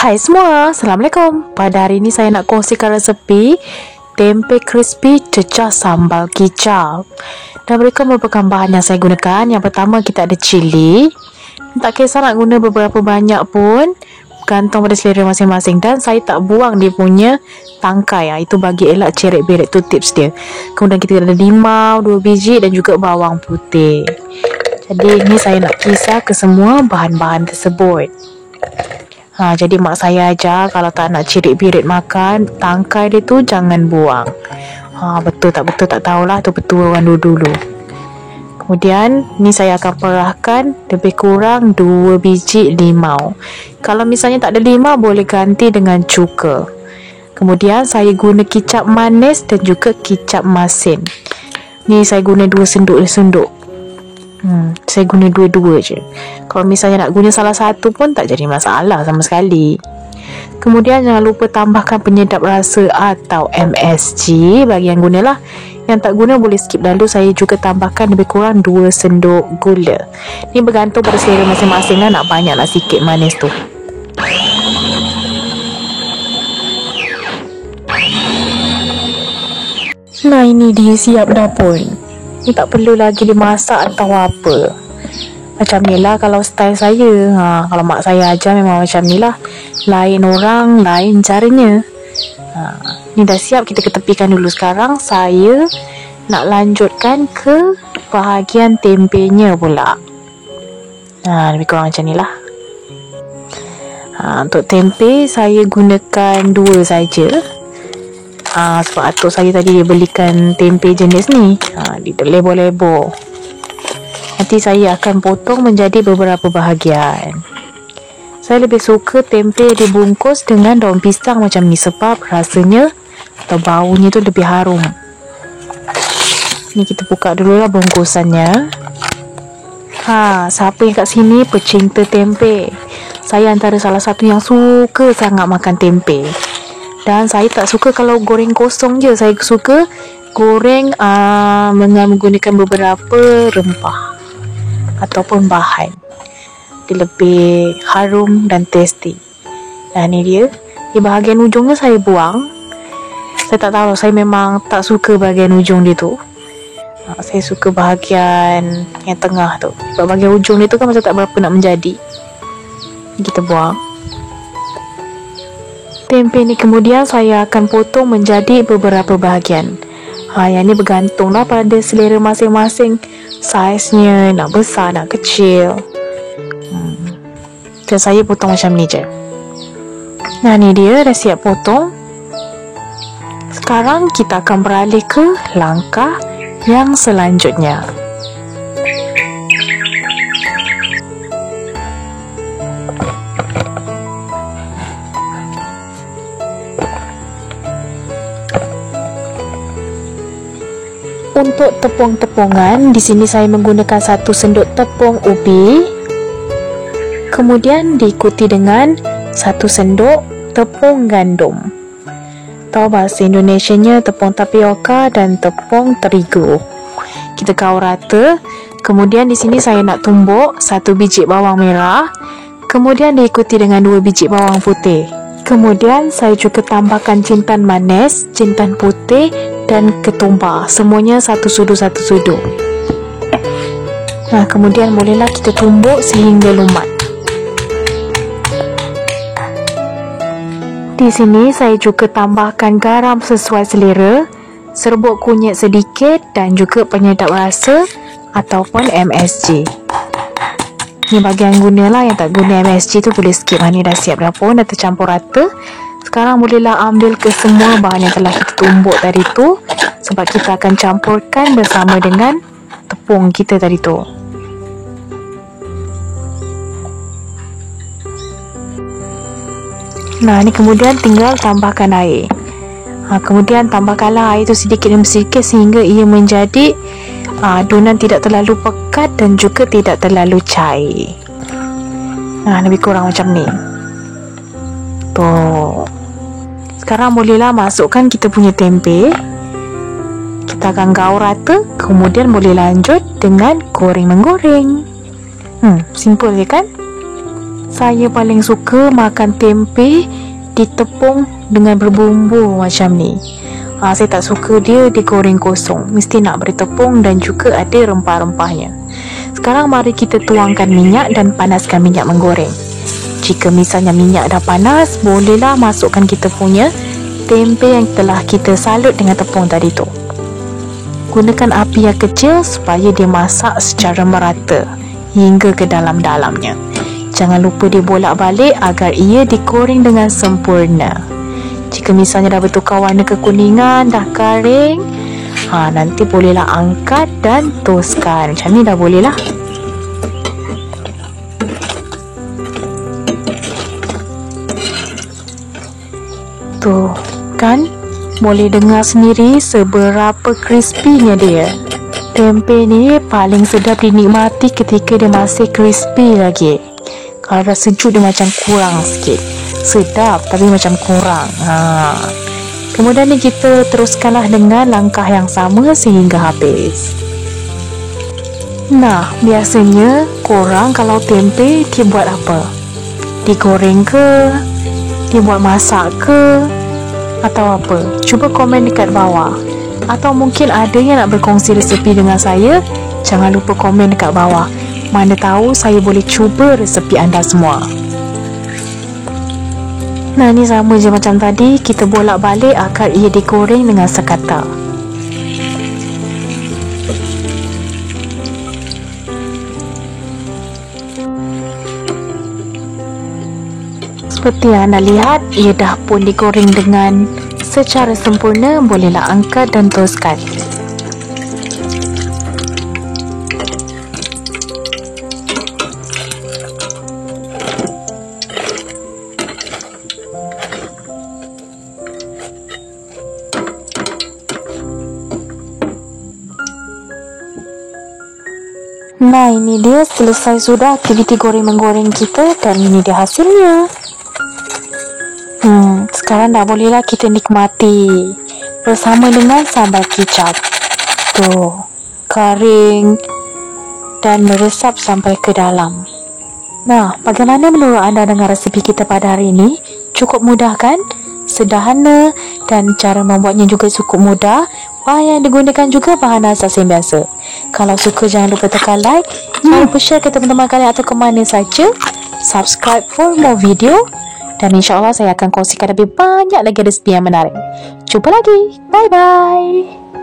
Hai semua, Assalamualaikum. Pada hari ini saya nak kongsikan resepi tempe crispy cecah sambal kicap. Dan mereka merupakan bahan yang saya gunakan. Yang pertama, kita ada cili. Tak kisah nak guna beberapa banyak pun, gantung pada selera masing-masing. Dan saya tak buang dia punya tangkai. Itu bagi elak ceret-beret, tu tips dia. Kemudian kita ada limau 2 biji dan juga bawang putih. Jadi ini saya nak kisah ke semua bahan-bahan tersebut. Jadi mak saya ajar kalau tak nak cirit-birit makan, tangkai dia tu jangan buang. Betul tak tahulah, tu betul orang dulu. Kemudian ni saya akan perahkan lebih kurang 2 biji limau. Kalau misalnya tak ada limau, boleh ganti dengan cuka. Kemudian saya guna kicap manis dan juga kicap masin. Ni saya guna 2 senduk. Saya guna dua-dua je. Kalau misalnya nak guna salah satu pun tak jadi masalah sama sekali. Kemudian jangan lupa tambahkan penyedap rasa atau MSG bagi yang gunalah. Yang tak guna boleh skip lalu. Saya juga tambahkan lebih kurang 2 sendok gula. Ni bergantung pada selera masing-masing lah, nak banyak nak sikit manis tu. Nah, ini dia siap dah pun. Ni tak perlu lagi dimasak atau apa. Macam ni lah kalau style saya. Kalau mak saya ajar memang macam ni lah. Lain orang, lain caranya. Ni dah siap, kita ketepikan dulu. Sekarang saya nak lanjutkan ke bahagian tempenya pula. Lebih kurang macam ni lah. Untuk tempe saya gunakan 2 saja. Sebab atuk saya tadi dia belikan tempe jenis ni, dia terlebor-lebor. Nanti saya akan potong menjadi beberapa bahagian. Saya lebih suka tempe dibungkus dengan daun pisang macam ni, sebab rasanya atau baunya tu lebih harum. Ni kita buka dulu lah bungkusannya. Siapa yang kat sini pecinta tempe? Saya antara salah satu yang suka sangat makan tempe. Dan saya tak suka kalau goreng kosong je. Saya suka goreng dengan menggunakan beberapa rempah ataupun bahan. Dia lebih harum dan tasty. Ni dia. Di bahagian ujungnya saya buang. Saya tak tahu, saya memang tak suka bahagian ujung dia tu. Saya suka bahagian yang tengah tu. Sebab bahagian ujung dia tu kan macam tak berapa nak menjadi. Kita buang. Tempe ni kemudian saya akan potong menjadi beberapa bahagian. Yang ni bergantunglah pada selera masing-masing. Saiznya nak besar, nak kecil. Dan saya potong macam ni je. Ni dia dah siap potong. Sekarang kita akan beralih ke langkah yang selanjutnya. Untuk tepung-tepungan, di sini saya menggunakan 1 sendok tepung ubi. Kemudian diikuti dengan 1 sendok tepung gandum. Atau bahasa Indonesianya tepung tapioka dan tepung terigu. Kita gaul rata. Kemudian di sini saya nak tumbuk 1 biji bawang merah. Kemudian diikuti dengan 2 biji bawang putih. Kemudian saya juga tambahkan jintan manis, jintan putih dan ketumbar. Semuanya 1 sudu. Kemudian bolehlah kita tumbuk sehingga lumat. Di sini saya juga tambahkan garam sesuai selera, serbuk kunyit sedikit dan juga penyedap rasa ataupun MSG. Ni bagi yang gunalah, yang tak guna MSG tu boleh skip. Ni dah siap dah pun, dah tercampur rata. Sekarang bolehlah ambil ke semua bahan yang telah kita tumbuk tadi tu, sebab kita akan campurkan bersama dengan tepung kita tadi tu. Ni kemudian tinggal tambahkan air. Kemudian tambahkanlah air tu sedikit demi sedikit sehingga ia menjadi adunan tidak terlalu pekat dan juga tidak terlalu cair. Lebih kurang macam ni. Sekarang bolehlah masukkan kita punya tempe. Kita akan gaul rata. Kemudian boleh lanjut dengan goreng-menggoreng. Simple je kan? Saya paling suka makan tempe ditepung dengan berbumbu macam ni. Saya tak suka dia digoreng kosong. Mesti nak bertepung dan juga ada rempah-rempahnya. Sekarang mari kita tuangkan minyak dan panaskan minyak menggoreng. Jika misalnya minyak dah panas, bolehlah masukkan kita punya tempe yang telah kita salut dengan tepung tadi tu. Gunakan api yang kecil supaya dia masak secara merata hingga ke dalam-dalamnya. Jangan lupa dibolak-balik agar ia digoreng dengan sempurna. Jika misalnya dah bertukar warna kekuningan, dah kering, nanti bolehlah angkat dan toskan. Macam ni dah boleh lah. Tuh, kan? Boleh dengar sendiri seberapa crispy-nya dia. Tempe ni paling sedap dinikmati ketika dia masih crispy lagi. Kalau dah sejuk dia macam kurang sikit. Sedap tapi macam kurang. Kemudian ni kita teruskanlah dengan langkah yang sama sehingga habis. Nah, biasanya korang kalau tempe dia buat apa? Digoreng ke? Dia buat masak ke? Atau apa? Cuba komen dekat bawah. Atau mungkin ada yang nak berkongsi resepi dengan saya, jangan lupa komen dekat bawah. Mana tahu saya boleh cuba resepi anda semua. Nah, ni sama je macam tadi. Kita bolak-balik agar ia digoreng dengan sekata. Seperti yang anda lihat, ia dah pun digoreng dengan secara sempurna. Bolehlah angkat dan toskan. Nah, ini dia, selesai sudah aktiviti goreng-menggoreng kita dan ini dia hasilnya. Sekarang dah bolehlah kita nikmati bersama dengan sambal kicap. Tuh, kering dan meresap sampai ke dalam. Nah, bagaimana menurut anda dengan resepi kita pada hari ini? Cukup mudah kan? Sederhana dan cara membuatnya juga cukup mudah. Bahan yang digunakan juga bahan asas yang biasa. Kalau suka jangan lupa tekan like, jangan lupa share ke teman-teman kalian atau ke mana saja. Subscribe for more video. Dan insyaAllah saya akan kongsikan lebih banyak lagi resepi yang menarik. Jumpa lagi. Bye-bye.